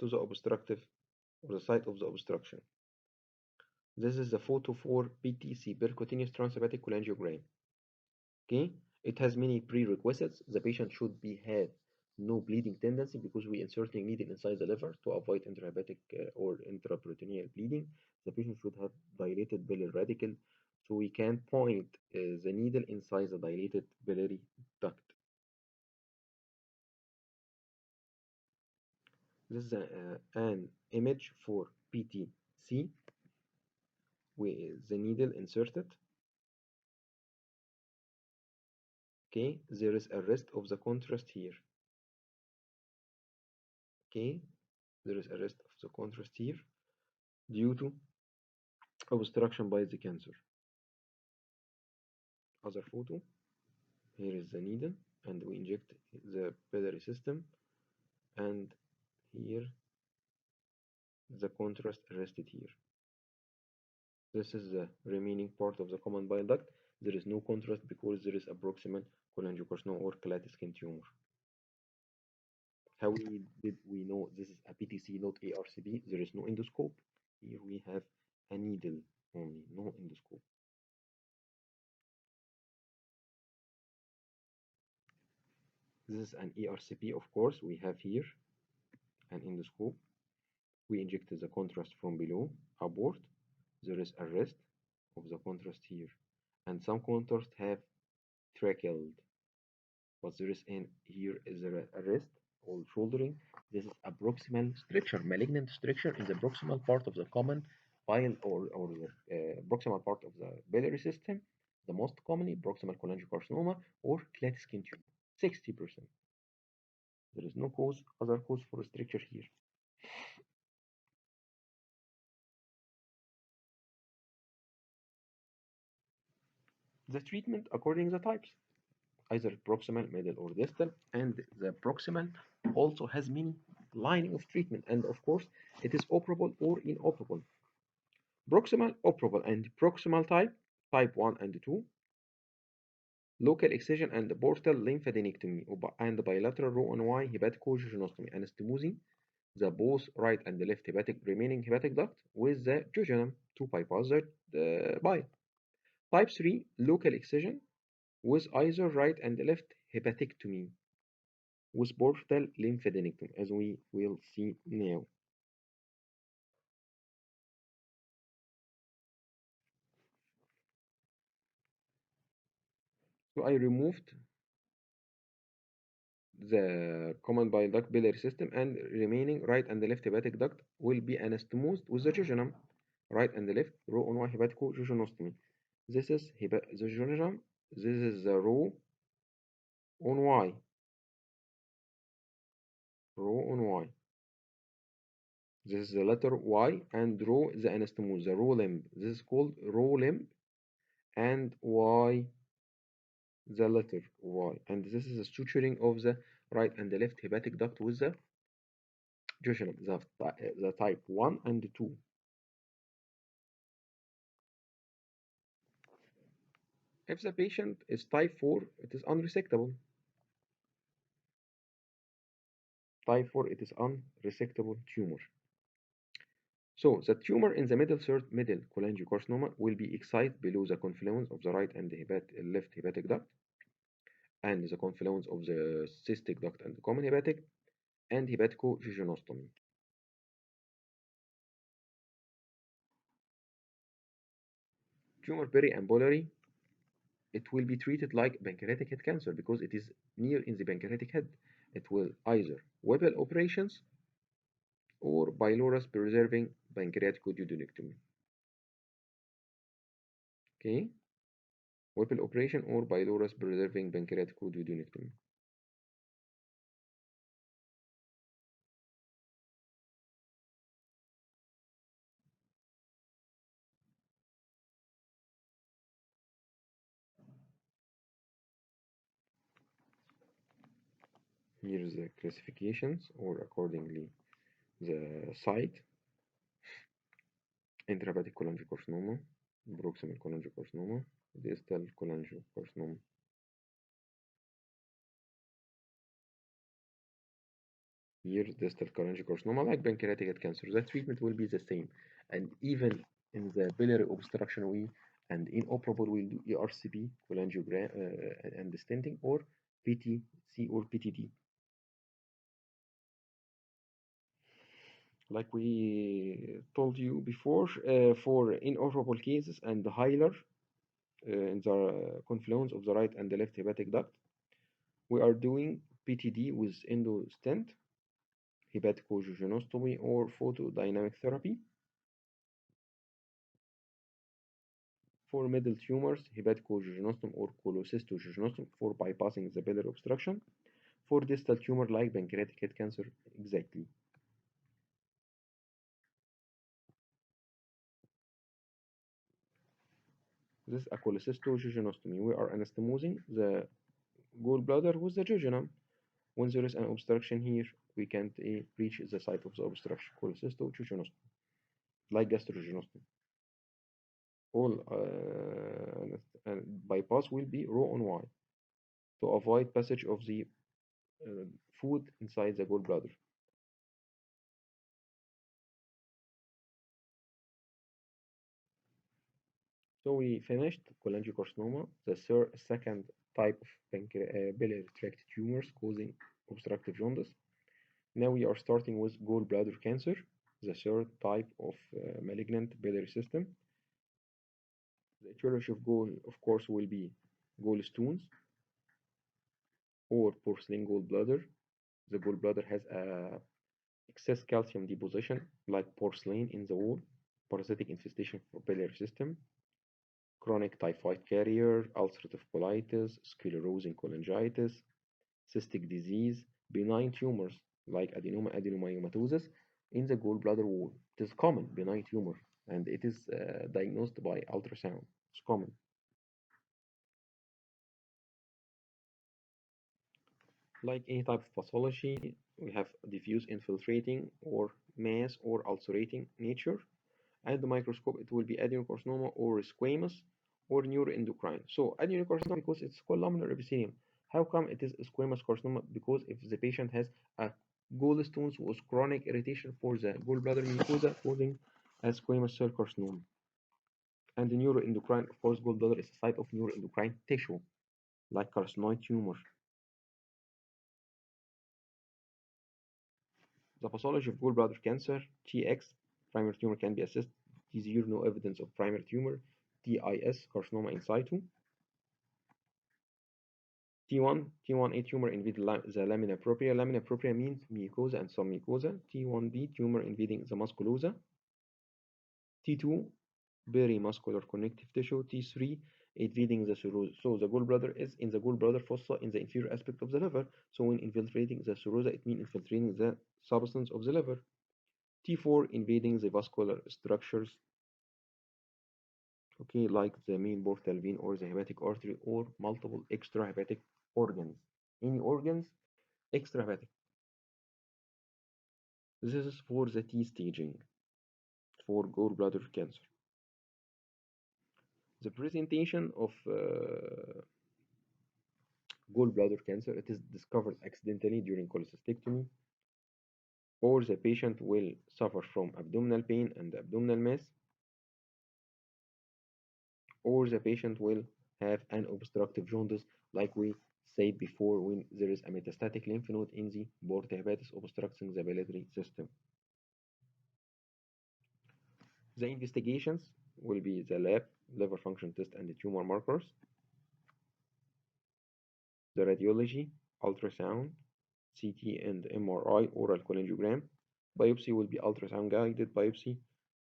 to the obstructive or the site of the obstruction. This is the photo for PTC, percutaneous transhepatic cholangiogram. Okay, it has many prerequisites. The patient should have no bleeding tendency because we inserting needle inside the liver to avoid intrahepatic or intraperitoneal bleeding. The patient should have dilated biliary radical, so we can point the needle inside the dilated biliary duct. This is an image for PTC with the needle inserted. Okay, there is a rest of the contrast here. Okay, there is a rest of the contrast here due to obstruction by the cancer. Other photo, here is the needle and we inject the biliary system, and here the contrast arrested here. This is the remaining part of the common bile duct. There is no contrast because there is a proximal cholangiocarcinoma or classic skin tumor. How did we know this is a PTC, not ARCB? There is no endoscope. Here we have a needle only, no endoscope. This is an ERCP, of course. We have here an endoscope. We inject the contrast from below, upward. There is a rest of the contrast here. And some contrast have trackled. But there is here is a rest or shouldering. This is a proximal stricture, malignant stricture in the proximal part of the common bile or the proximal part of the biliary system. The most commonly proximal cholangiocarcinoma or classic skin tumor, 60%. There is no other cause for stricture here. The treatment according to the types, either proximal, middle, or distal, and the proximal also has many line of treatment, and of course it is operable or inoperable. Proximal, operable, and proximal type 1 and 2, local excision and portal lymphadenectomy, and bilateral Rho and Y hepatico-jejunostomy, anastomosing the both right and the left remaining hepatic duct with the jejunum to bypass the bile. Type 3, local excision with either right and left hepatectomy with portal lymphadenectomy, as we will see now. So I removed the common bile duct biliary system, and remaining right and left hepatic duct will be anastomosed with the jejunum, right and left Rho on Y hepatico-jejunostomy. This is the jejunum, this is the Rho on Y, Rho on Y. This is the letter Y, and Rho the anastomose, the Rho limb. This is called Rho limb, and Y the letter Y. And this is the suturing of the right and the left hepatic duct with the jejunum, the type 1 and 2. If the patient is type 4, it is unresectable. Type 4, it is unresectable tumor. So the tumor in the middle third middle cholangiocarcinoma will be excised below the confluence of the right and the left hepatic duct, and the confluence of the cystic duct and the common hepatic, and hepatico-jejunostomy. Tumor periambulary, it will be treated like pancreatic head cancer because it is near in the pancreatic head. It will either Whipple operations or pylorus preserving pancreatic duodenectomy. Okay, Whipple operation or pylorus preserving pancreatic duodenectomy. Here's the classifications or accordingly the site: intrahepatic cholangiocarcinoma, proximal cholangiocarcinoma, distal cholangiocarcinoma. Here, distal cholangiocarcinoma, like pancreatic cancer, the treatment will be the same. And even in the biliary obstruction, and inoperable, we'll do ERCP, cholangiogram, and stenting, or PTC or PTD. Like we told you before, for inoperable cases and hilar in the confluence of the right and the left hepatic duct, we are doing PTD with endostent, hepatocogenostomy, or photodynamic therapy. For middle tumors, hepatocogenostomy or cholecystogenostom for bypassing the biliary obstruction. For distal tumor like pancreatic head cancer, exactly. This is a cholecystogenostomy. We are anastomosing the gallbladder with the jejunum. When there is an obstruction here, we can't reach the site of the obstruction. Cholecystogenostomy, like gastrogenostomy. All bypass will be rho on Y to avoid passage of the uh, food inside the gallbladder. So we finished cholangiocarcinoma, the second type of biliary tract tumors causing obstructive jaundice. Now we are starting with gallbladder cancer, the third type of malignant biliary system. The etiology of gall, of course, will be gallstones or porcelain gallbladder. The gallbladder has excess calcium deposition, like porcelain in the wall, parasitic infestation for biliary system, chronic typhoid carrier, ulcerative colitis, sclerosing cholangitis, cystic disease, benign tumors like adenoma, adenomyomatosis in the gallbladder wall. It is common, benign tumor, and it is diagnosed by ultrasound. It's common. Like any type of pathology, we have diffuse infiltrating or mass or ulcerating nature. At the microscope, it will be adenocarcinoma or squamous or neuroendocrine. So adenocarcinoma because it's columnar epithelium. How come it is squamous carcinoma? Because if the patient has a gallstones with chronic irritation for the gallbladder mucosa causing a squamous cell carcinoma. And the neuroendocrine, of course, gallbladder is a site of neuroendocrine tissue, like carcinoid tumor. The pathology of gallbladder cancer: TX, primary tumor can be assessed. T0, no evidence of primary tumor. TIS, carcinoma in situ. T1, T1A tumor invading the lamina propria. Lamina propria means mucosa and submucosa. T1B, tumor invading the musculosa. T2, perimuscular connective tissue. T3, invading the serosa. So the gallbladder is in the gallbladder fossa in the inferior aspect of the liver. So when infiltrating the serosa, it means infiltrating the substance of the liver. T4, invading the vascular structures, okay, like the main portal vein or the hepatic artery or multiple extrahepatic organs. Any organs, extrahepatic. This is for the T staging for gallbladder cancer. The presentation of gallbladder cancer, it is discovered accidentally during cholecystectomy, or the patient will suffer from abdominal pain and abdominal mass, or the patient will have an obstructive jaundice, like we said before, when there is a metastatic lymph node in the porta hepatis obstructing the biliary system. The investigations will be the lab, liver function test, and the tumor markers, the radiology, ultrasound, CT and MRI, oral cholangiogram. Biopsy will be ultrasound guided biopsy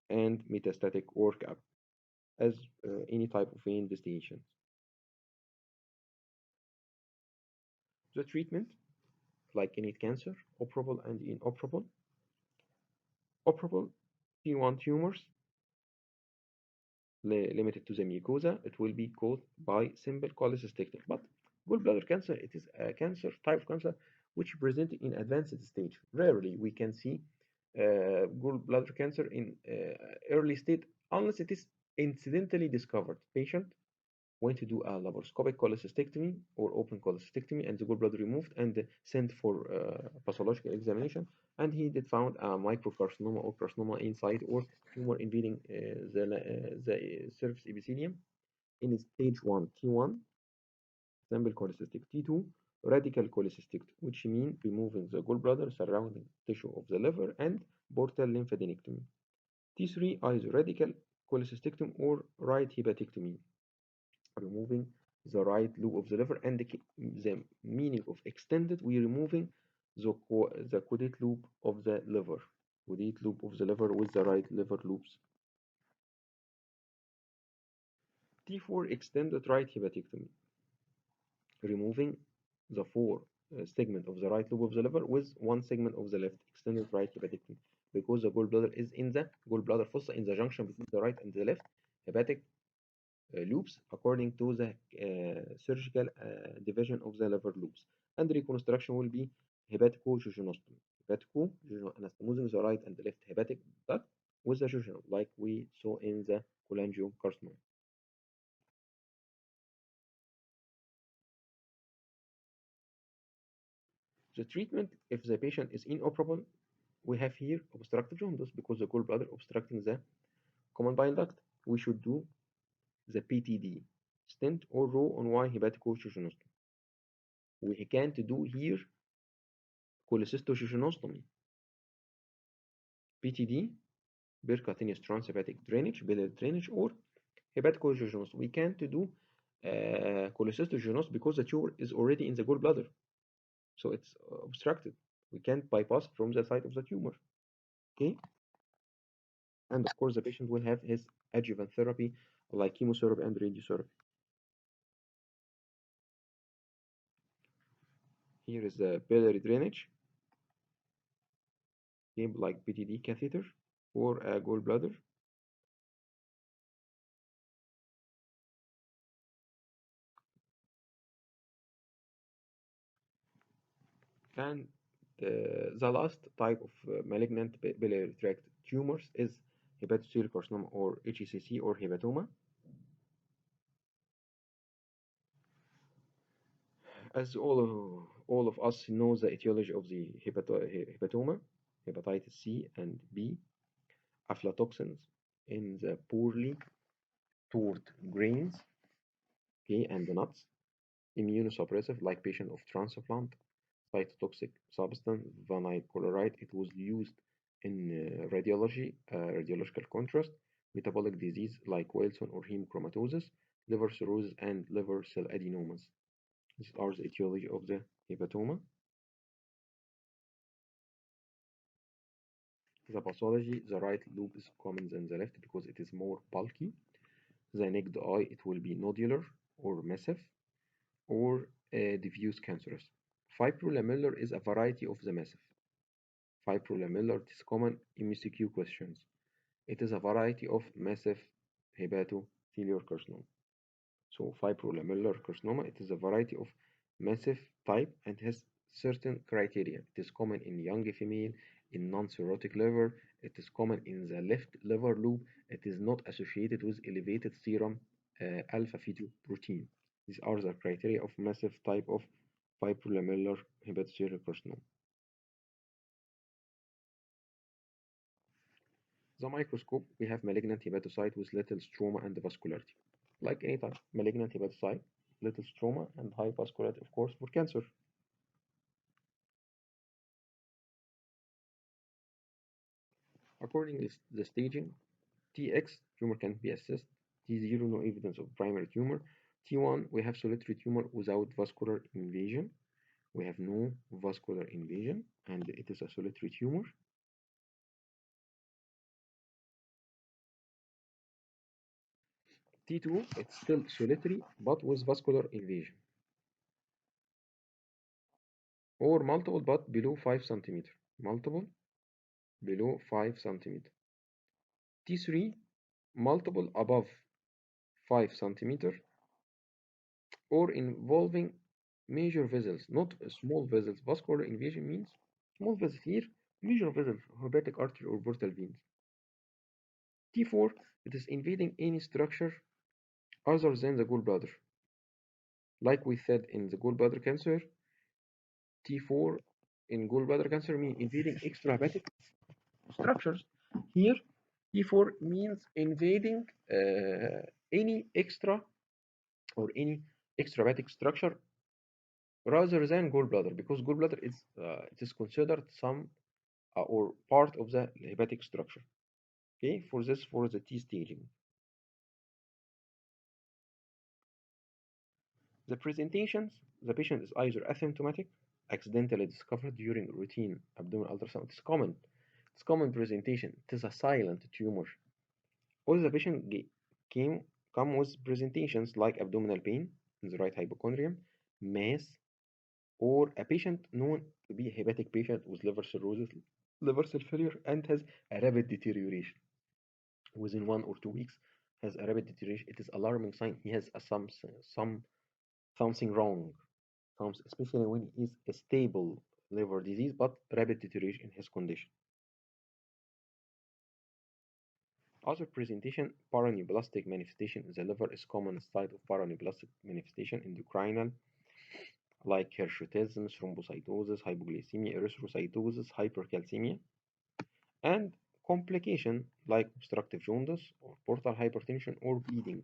and metastatic workup as any type of investigation. The treatment, like any cancer, operable and inoperable. Operable T1 tumors limited to the mucosa, it will be caused by simple cholecystectomy. But gallbladder cancer, it is a cancer type of cancer which present in advanced stage. Rarely we can see gallbladder cancer in early state unless it is incidentally discovered. Patient went to do a laparoscopic cholecystectomy or open cholecystectomy and the gallbladder removed and sent for pathological examination, and he did found a microcarcinoma or carcinoma inside or tumor invading the surface epithelium in stage 1 T1 simple cholecystic, T2 radical cholecystic, which means removing the gallbladder surrounding tissue of the liver and portal lymphadenectomy. T3 either radical cholecystectomy or right hepatectomy, removing the right lobe of the liver, and the meaning of extended, we removing the caudate lobe of the liver, caudate lobe of the liver with the right liver lobes. T4 extended right hepatectomy, removing the four segment of the right lobe of the liver with one segment of the left, extended right hepatectomy, because the gallbladder is in the gallbladder fossa in the junction between the right and the left hepatic loops according to the surgical division of the liver loops. And the reconstruction will be hepatico-jejunostomy. Hepatico-anastomosis the right and the left hepatic duct with the jejunum, like we saw in the cholangiocarcinoma. The treatment, if the patient is inoperable, we have here obstructive jaundice because the gallbladder obstructing the common bile duct. We should do the PTD, stent or row on Y hepatico-jejunostomy. We can't do here cholecystojejunostomy. PTD, percutaneous transhepatic drainage, biliary drainage, or hepaticojejunostomy. We can't do cholecystojejunostomy because the tumor is already in the gallbladder, so it's obstructed. We can't bypass from the site of the tumor. Okay, and of course the patient will have his adjuvant therapy like chemotherapy and radiotherapy. Here is the biliary drainage, okay, like PTD catheter or a gallbladder. And the last type of malignant biliary tract tumors is hepatocellular carcinoma or HCC or hepatoma. As all of us know the etiology of the hepatoma, hepatitis C and B, aflatoxins in the poorly stored grains, okay, and the nuts, immunosuppressive like patient of transplant, cytotoxic substance, vinyl chloride. It was used in radiology, radiological contrast, metabolic disease like Wilson or hemochromatosis, liver cirrhosis, and liver cell adenomas. These are the etiology of the hepatoma. The pathology, the right lobe is common than the left because it is more bulky. The naked eye, it will be nodular or massive or diffuse cancerous. Fibrolamellar is a variety of the massive. Fibrolamellar is common MCQ questions. It is a variety of massive hepatocellular carcinoma. So fibrolamellar carcinoma, it is a variety of massive type and has certain criteria. It is common in young female, in non-cirrhotic liver. It is common in the left liver lobe. It is not associated with elevated serum alpha-fetoprotein. These are the criteria of massive type of fibrolamellar hepatocellular carcinoma. The microscope, we have malignant hepatocyte with little stroma and vascularity. Like any type, malignant hepatocyte, little stroma and high vascularity, of course, for cancer. According to the staging, Tx, tumor can be assessed. T0, no evidence of primary tumor. T1, we have solitary tumor without vascular invasion. We have no vascular invasion, and it is a solitary tumor. T2, it's still solitary, but with vascular invasion, or multiple but below 5 centimeter. Multiple below 5 centimeter. T3, multiple above 5 centimeter, or involving major vessels, not small vessels. Vascular invasion means small vessels here, major vessels, hepatic artery or portal veins. T4, it is invading any structure other than the gallbladder. Like we said in the gallbladder cancer, T4 in gallbladder cancer means invading extrahepatic structures. Here, T4 means invading any extra or any extrahepatic structure rather than gallbladder, because gallbladder is it is considered some or part of the hepatic structure. Okay, for the T staging. The presentations, the patient is either asymptomatic, accidentally discovered during routine abdominal ultrasound. It's common. It's common presentation. It is a silent tumor. All the patient came come with presentations like abdominal pain in the right hypochondrium, mass, or a patient known to be a hepatic patient with liver cirrhosis, liver cell failure, and has a rapid deterioration within 1 or 2 weeks. Has a rapid deterioration. It is alarming sign. He has some something wrong, comes especially when he is a stable liver disease but rapid deterioration in his condition. Other presentation, paraneoplastic manifestation in the liver is common site of paraneoplastic manifestation, endocrinal, like hirsutism, thrombocytosis, hypoglycemia, erythrocytosis, hypercalcemia, and complication like obstructive jaundice or portal hypertension or bleeding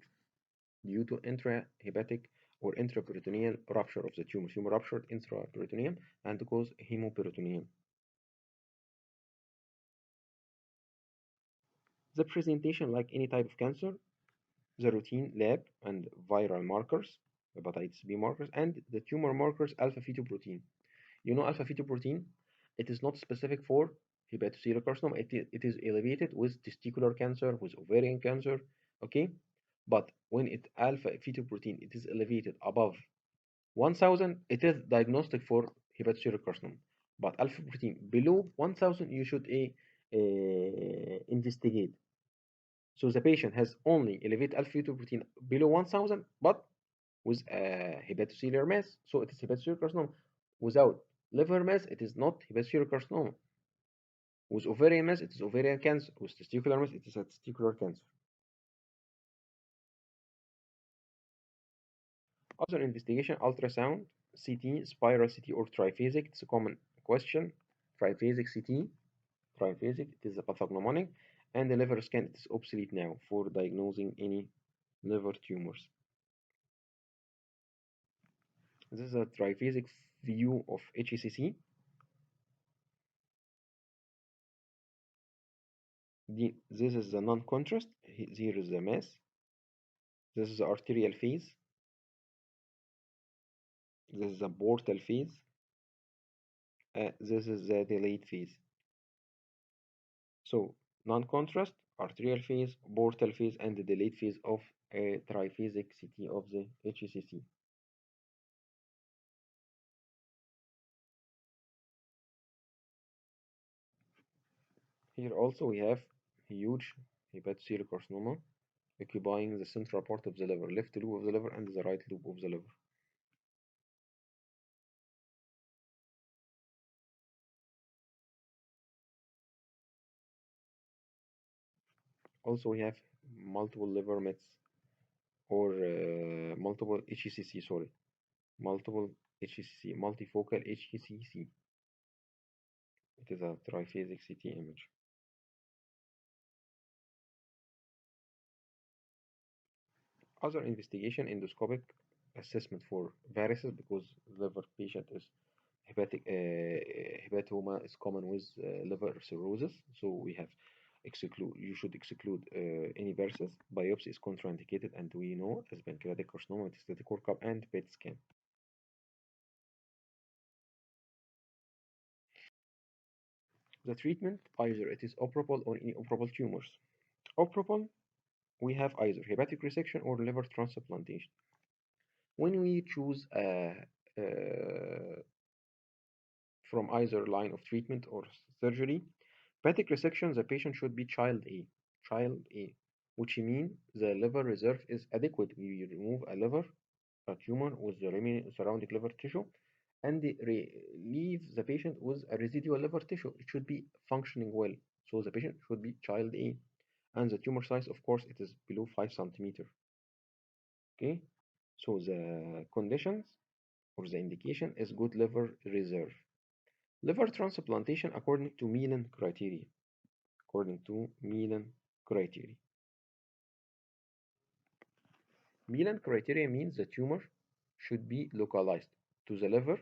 due to intrahepatic or intraperitoneal rupture of the tumor. Tumor ruptured intraperitoneum and cause hemoperitoneum. The presentation, like any type of cancer, the routine lab and viral markers, hepatitis B markers, and the tumor markers alpha fetoprotein. You know, alpha fetoprotein, it is not specific for hepatocellular carcinoma. It is elevated with testicular cancer, with ovarian cancer, okay? But when it alpha fetoprotein, it is elevated above 1000, it is diagnostic for hepatocellular carcinoma. But alpha protein below 1000, you should investigate. So the patient has only elevated alpha-fetoprotein below 1000, but with a hepatocellular mass, so it is hepatocellular carcinoma. Without liver mass, it is not hepatocellular carcinoma. With ovarian mass, it is ovarian cancer. With testicular mass, it is a testicular cancer. Other investigation, ultrasound, CT, spiral CT, or triphasic. It's a common question. Triphasic CT, triphasic, it is a pathognomonic, and the liver scan, it is obsolete now for diagnosing any liver tumors. This is a triphasic view of HCC. This is the non-contrast. Here is the mass. This is the arterial phase. This is the portal phase. This is the delayed phase. So non-contrast, arterial phase, portal phase, and the delayed phase of a triphasic CT of the HCC. Here also we have huge hepatocellular carcinoma occupying the central part of the liver, left lobe of the liver and the right lobe of the liver. Also we have multiple liver mets or multiple HCC, sorry, multiple HCC, multifocal HCC. It is a triphasic CT image. Other investigation, endoscopic assessment for varices, because liver patient is hepatic hepatoma is common with liver cirrhosis, so we have exclude. You should exclude any varices. Biopsy is contraindicated, and we know as pancreatic carcinoma, metastatic workup, and PET scan. The treatment, either it is operable or inoperable tumors. Operable, we have either hepatic resection or liver transplantation. When we choose from either line of treatment or surgery, hepatic resection, the patient should be child A, which means the liver reserve is adequate. We remove a tumor with the remaining surrounding liver tissue, and leave the patient with a residual liver tissue. It should be functioning well. So the patient should be child A. And the tumor size, of course, it is below 5 centimeters. Okay, so the conditions or the indication is good liver reserve. Liver transplantation according to Milan criteria. According to Milan criteria. Milan criteria means the tumor should be localized to the liver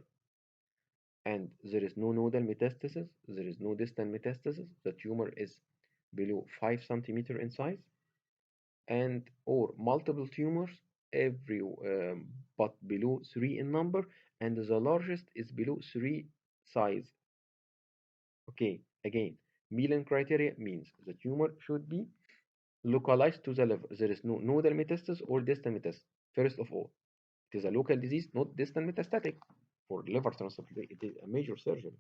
and there is no nodal metastasis, there is no distant metastasis, the tumor is below 5 centimeters in size, and or multiple tumors every but below 3 in number, and the largest is below 3 size. Okay, again, Milan criteria means the tumor should be localized to the liver. There is no nodal metastasis or distant metastasis. First of all, it is a local disease, not distant metastatic. For liver transplantation, it is a major surgery.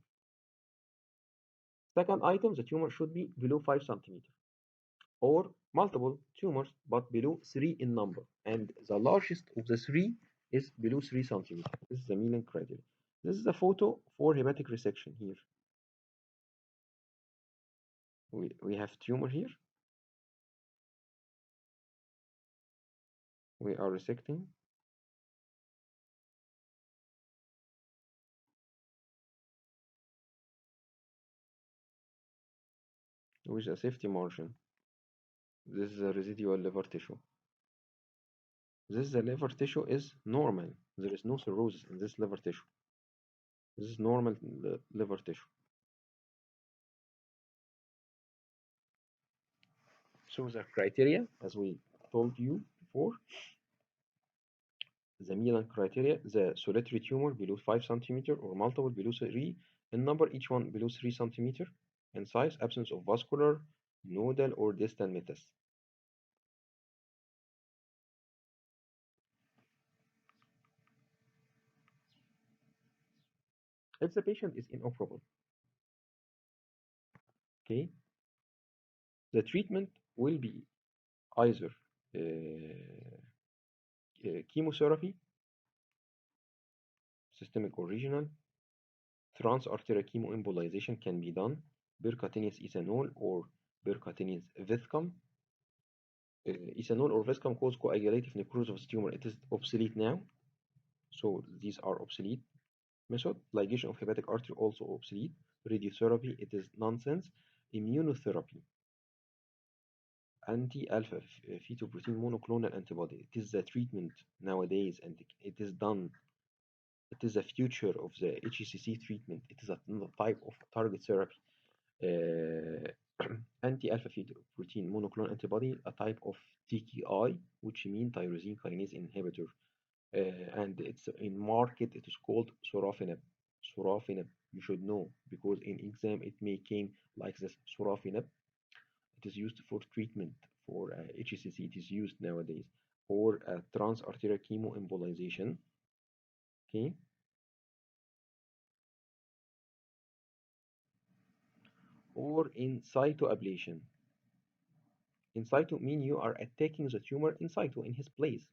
Second item, the tumor should be below 5 centimeters or multiple tumors but below 3 in number, and the largest of the three is below 3 centimeters. This is the Milan criteria. This is a photo for hepatic resection here. We have tumor here. We are resecting. With a safety margin. This is a residual liver tissue. This the liver tissue is normal. There is no cirrhosis in this liver tissue. This is normal liver tissue. So the criteria, as we told you before, the Milan criteria, the solitary tumor below 5 centimeter or multiple below 3 in number, each one below 3 centimeter in size, absence of vascular, nodal, or distal metastasis. If the patient is inoperable, okay, the treatment will be either chemotherapy, systemic or regional, transarterial chemoembolization can be done, percutaneous ethanol or percutaneous viscum. Ethanol or viscum cause coagulative necrosis of the tumor. It is obsolete now, so these are obsolete method. Ligation of hepatic artery also obsolete. Radiotherapy, it is nonsense. Immunotherapy, anti-alpha fetoprotein monoclonal antibody. It is the treatment nowadays, and it is done. It is the future of the HCC treatment. It is a type of target therapy. Anti-alpha fetoprotein monoclonal antibody, a type of TKI, which means tyrosine kinase inhibitor. And it's in market, it is called sorafenib. Sorafenib, you should know, because in exam it may came like this, sorafenib. It is used for treatment for HCC. It is used nowadays, or transarterial chemoembolization. Okay, or in situ ablation. In situ mean you are attacking the tumor in situ, in his place.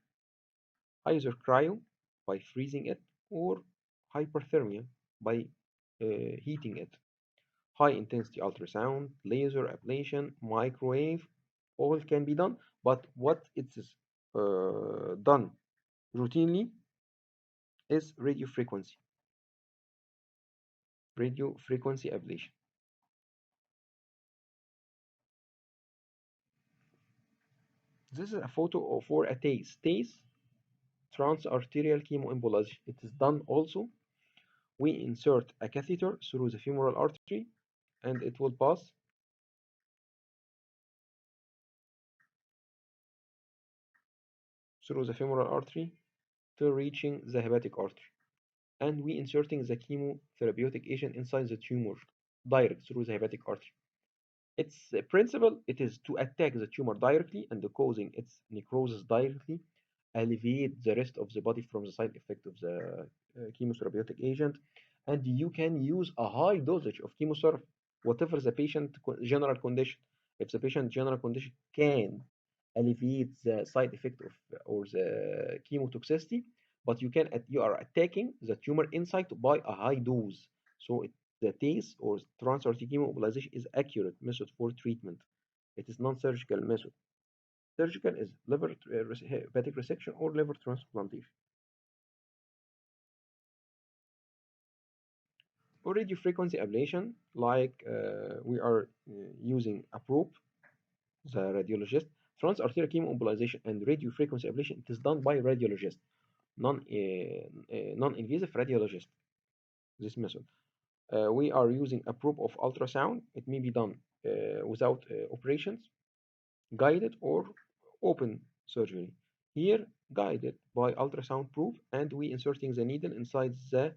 Either cryo by freezing it, or hyperthermia by heating it. High intensity ultrasound, laser ablation, microwave, all can be done. But what it is done routinely is radio frequency ablation. This is a photo for a TACE, transarterial chemoembolization. It is done also. We insert a catheter through the femoral artery, and it will pass through the femoral artery till reaching the hepatic artery. And we inserting the chemotherapeutic agent inside the tumor. direct through the hepatic artery. Its principle it is to attack the tumor directly and causing its necrosis directly, alleviate the rest of the body from the side effect of the chemotherapeutic agent, and you can use a high dosage of chemotherapy, whatever the patient general condition. If the patient general condition can alleviate the side effect of or the chemotoxicity, but you are attacking the tumor inside by a high dose. So the TACE or trans-RT chemoembolization is accurate method for treatment. It is non-surgical method. Surgical is hepatic resection or liver transplantation. Or radiofrequency ablation, like we are using a probe, the radiologist. Trans-arterial chemoembolization and radiofrequency ablation, it is done by radiologist, non-invasive radiologist, this method. We are using a probe of ultrasound. It may be done without operations, guided or open surgery. Here, guided by ultrasound probe, and we inserting the needle inside the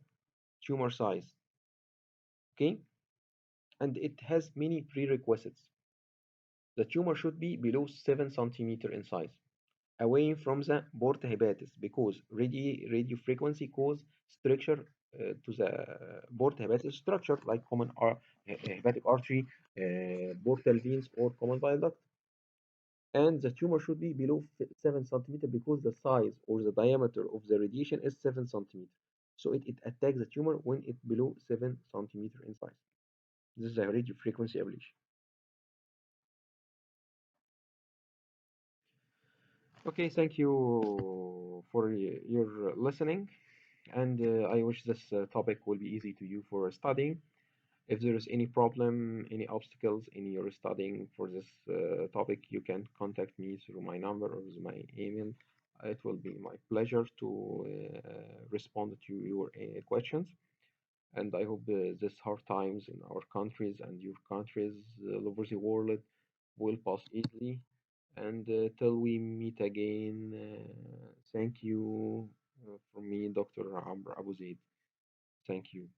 tumor size. Okay, and it has many prerequisites. The tumor should be below 7 centimeter in size, away from the porta hepatis, because radio frequency cause structure to the porta hepatis structure, like common hepatic artery, portal veins, or common bile duct. And the tumor should be below 7 centimeter because the size or the diameter of the radiation is 7 centimeter. So it attacks the tumor when it's below 7 centimeter in size. This is a radio frequency ablation. Okay, thank you for your listening, and I wish this topic will be easy to you for studying. If there is any problem, any obstacles in your studying for this topic, you can contact me through my number or my email. It will be my pleasure to respond to your questions. And I hope these hard times in our countries and your countries all over the world will pass easily. And till we meet again, thank you from me, Dr. Abou Zaid. Thank you.